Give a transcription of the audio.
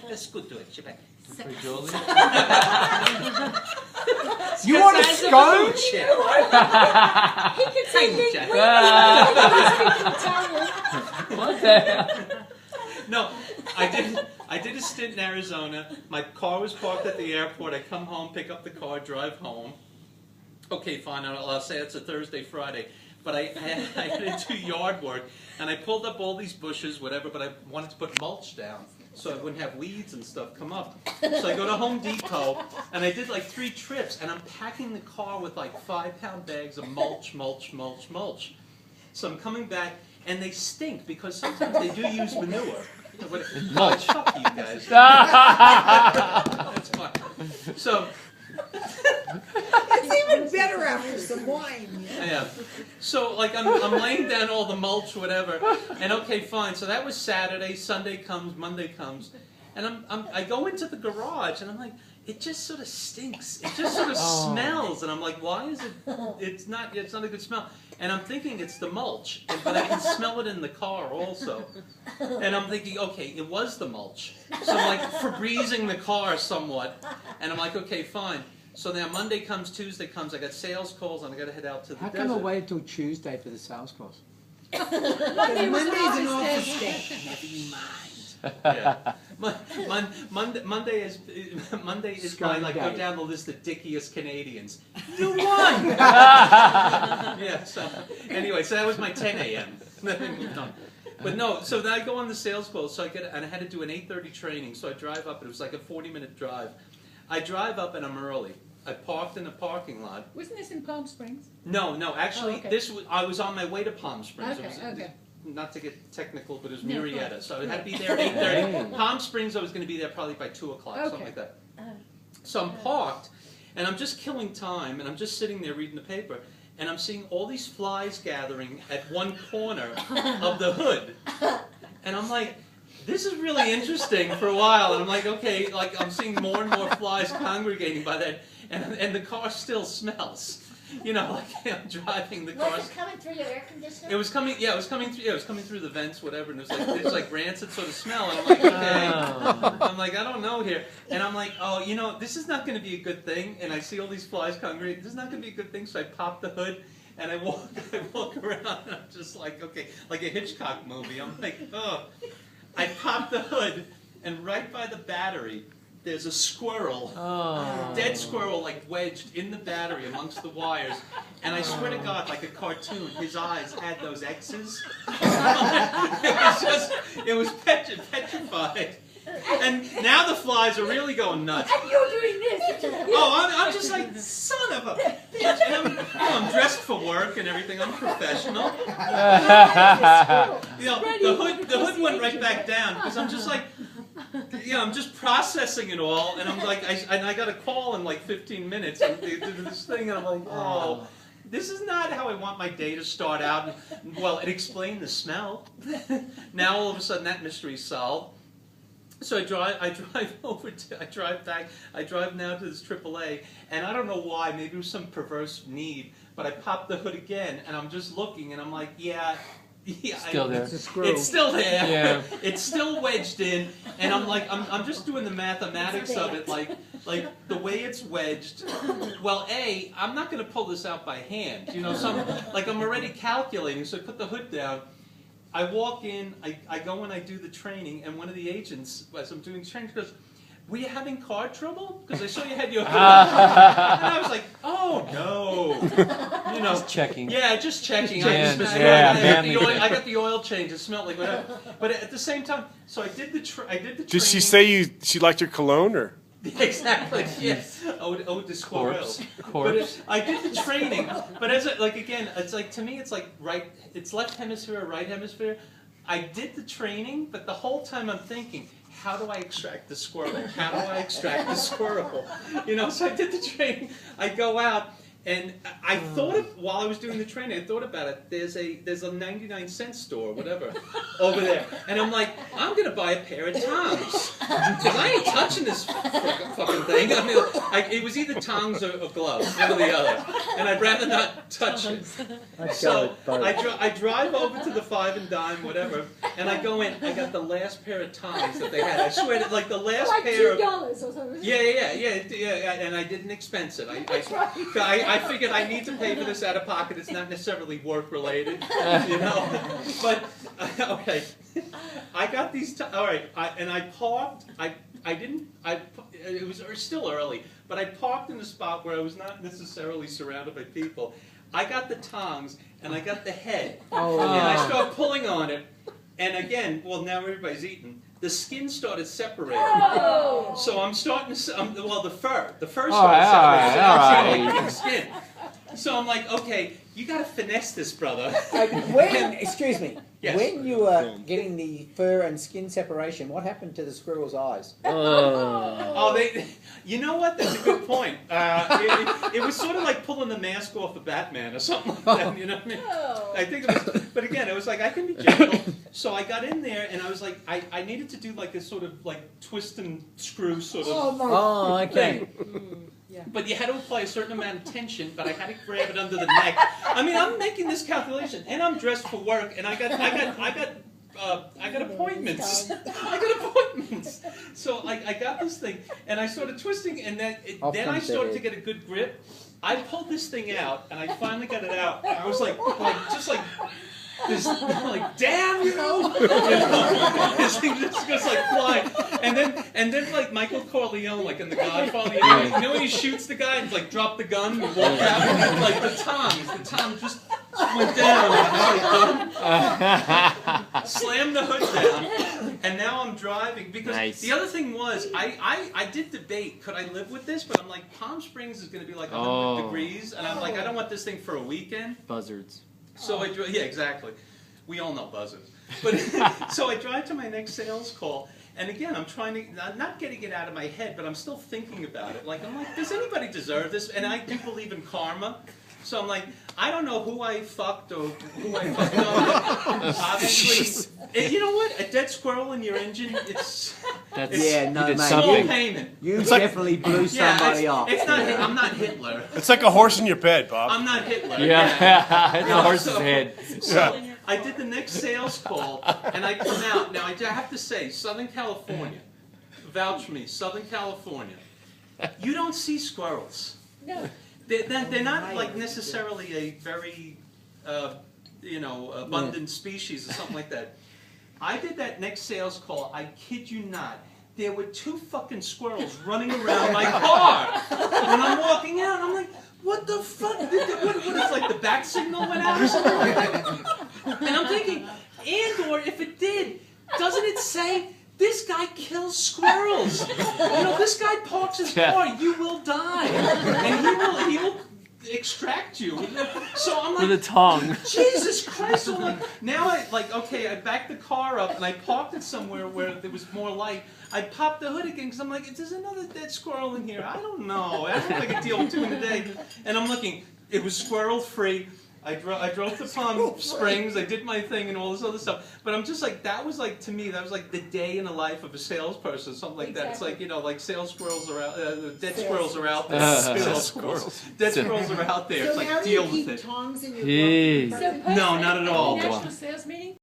That's good to it. For Julie? You want a scone? He could say Thank big you, wing. What the hell? No, I did a stint in Arizona. My car was parked at the airport. I come home, pick up the car, drive home. Okay, fine. I'll say it's a Thursday, Friday. But I had to do yard work, and I pulled up all these bushes, whatever, but I wanted to put mulch down so I wouldn't have weeds and stuff come up. So I go to Home Depot, and I did like 3 trips, and I'm packing the car with like 5-pound bags of mulch. So I'm coming back, and they stink because sometimes they do use manure. Mulch. Fuck you guys. That's fine. So. It's even better after some wine. Yeah. So like I'm laying down all the mulch, whatever, and okay, fine. So that was Saturday. Sunday comes, Monday comes, and I go into the garage, and I'm like, it just sort of stinks. It just sort of smells, and I'm like, why is it? It's not a good smell. And I'm thinking it's the mulch, but I can smell it in the car also. And I'm thinking, okay, it was the mulch. So I'm like Febrezing the car somewhat, and I'm like, okay, fine. So now Monday comes, Tuesday comes, I got sales calls, and I got to head out to the How desert. come I wait until Tuesday for the sales calls? Monday's an office day. Never you mind. Yeah. Monday is Scone like day. go down the list of dickiest Canadians. You won! Yeah, so anyway, so that was my 10 a.m. Then we moved on. But no, so then I go on the sales call, so and I had to do an 8:30 training, so I drive up, it was like a 40-minute drive. I drive up and I'm early. I parked in the parking lot. Wasn't this in Palm Springs? No, actually, Oh, okay. I was on my way to Palm Springs. Okay, It was, okay. Not to get technical, but it was No, Murrieta, fine. so I had to be there at 8:30. Palm Springs, I was going to be there probably by 2 o'clock, something Okay. like that. So I'm parked, and I'm just killing time, and I'm just sitting there reading the paper, and I'm seeing all these flies gathering at one corner of the hood, and I'm like, this is really interesting for a while, and I'm like, okay, like I'm seeing more and more flies congregating by that, and the car still smells. You know, like I'm driving the car. Was it coming through your air conditioner? It was coming. Yeah, it was coming through. Yeah, it was coming through the vents, whatever. And it was like rancid sort of smell. And I'm like, okay. I'm like, I don't know here. And I'm like, oh, you know, this is not going to be a good thing. And I see all these flies congregating. This is not going to be a good thing. So I pop the hood and I walk around. And I'm just like, okay, like a Hitchcock movie. I'm like, oh. I pop the hood, and right by the battery, there's a squirrel, a dead squirrel, like wedged in the battery amongst the wires. And I swear to God, like a cartoon, his eyes had those X's. It was petrified. And now the flies are really going nuts. And you're doing this. Oh, I'm just like, son of a bitch. And I'm dressed for work and everything. I'm professional. You know, the hood went right back down because I'm just like, you know, I'm just processing it all, and I'm like, I got a call in like 15 minutes, and they did this thing, and I'm like, oh, this is not how I want my day to start out. And, well, it explained the smell. Now all of a sudden that mystery's solved. So I drive back. I drive now to this AAA, and I don't know why. Maybe it was some perverse need, but I pop the hood again, and I'm just looking, and I'm like, yeah. Still there. It's a squirrel. It's still there. Yeah. It's still wedged in, and I'm like, I'm just doing the mathematics of it, like the way it's wedged. Well, I'm not going to pull this out by hand, you know. So I'm already calculating. So I put the hood down. I walk in. I go and I do the training, and one of the agents, as I'm doing the training, goes, "Were you having car trouble? Because I saw you had your hood up." And I was like, "Oh no." You know, Just checking. Yeah, just checking. Yeah, I got the oil change. It smelled like whatever. But at the same time, so I did the training. Did she say she liked your cologne or? Exactly. Yes. Oh, the Corpse. But I did the training. But again, it's like to me, it's like it's left hemisphere, right hemisphere. I did the training, but the whole time I'm thinking, how do I extract the squirrel? How do I extract the squirrel? You know, so I did the training. I go out, And I thought of, while I was doing the training, I thought about it. There's a 99-cent store, whatever, over there, and I'm like, I'm gonna buy a pair of tongs because I ain't touching this fucking thing. I mean, it was either tongs or gloves, one or the other, and I'd rather not touch it. So I drive over to the Five and Dime, whatever, and I go in. I got the last pair of tongs that they had. I swear, that, like the last Like pair of. $2 or something. Yeah, and I didn't expense it. I figured I need to pay for this out of pocket. It's not necessarily work related, you know. But okay, I got these. All right, and I parked. It was still early, but I parked in a spot where I was not necessarily surrounded by people. I got the tongs and I got the head, and I start pulling on it. And again, well, now everybody's eating. The skin started separating. Oh. So I'm starting to, well, the fur started right, separating. all So I'm right. seeing like skin. So I'm like, okay, you got to finesse this, brother. Excuse me. Yes. When you were getting the fur and skin separation, what happened to the squirrel's eyes? Oh, you know what? That's a good point. It was sort of like pulling the mask off of Batman or something like that. You know what I mean? Oh. I think it was, but again, it was like I can be gentle. So I got in there and I was like, I needed to do like this sort of like twist and screw sort of. Oh, okay. But you had to apply a certain amount of tension, but I had to grab it under the neck. I mean, I'm making this calculation, and I'm dressed for work, and I got appointments. I got appointments. So I got this thing, and I started twisting, and then I started to get a good grip. I pulled this thing out, and I finally got it out. And I was like just like. This, like, damn you! This thing just goes like flying, and then like Michael Corleone, like in The Godfather, you know when he shoots the guy and like drop the gun and walk out, and like the tongs just went down, and like, slammed the hood down, and now I'm driving because the other thing was I did debate could I live with this, but I'm like Palm Springs is going to be like 100 degrees, and I'm like I don't want this thing for a weekend. Buzzards. So yeah, exactly. We all know buzzards. But so I drive to my next sales call, and again, I'm trying to, I'm not getting it out of my head, but I'm still thinking about it. Like, I'm like, does anybody deserve this? And I do believe in karma. So I'm like, I don't know who I fucked or who I fucked up. Obviously, you know what? A dead squirrel in your engine, it's Yeah, no, you did mate. small something. payment. You It's like- definitely blew somebody off. It's not. I'm not Hitler. It's like a horse in your bed, Bob. I'm not Hitler. Yeah, it's a horse's So- head. So I did the next sales call, and I come out. Now I have to say, Southern California, vouch for me, Southern California, you don't see squirrels. No. They're not like necessarily a very, abundant species or something like that. I did that next sales call. I kid you not. There were 2 fucking squirrels running around my car when I'm walking out. I'm like, what the fuck? What it's like the bat signal went out or something like that? And I'm thinking, or if it did, doesn't it say this guy kills squirrels? You know, this guy parks his car, you will die, and he will extract you. So I'm like, With a tongue. Jesus Christ! So like, now I backed the car up and I parked it somewhere where there was more light. I popped the hood again because I'm like, there's another dead squirrel in here. I don't know. I don't think I can deal with 2 in a day. And I'm looking. It was squirrel free. I drove to Palm Springs. I did my thing and all this other stuff. But I'm just like, that was like, to me, that was like the day in the life of a salesperson, something like that. It's like, you know, like sales squirrels are out, dead squirrels are out there. Squirrels. Dead squirrels are out there. It's So how like, do you deal with keep it. tongs in your Jeez. glove So compartment? No, not at all. National sales meeting?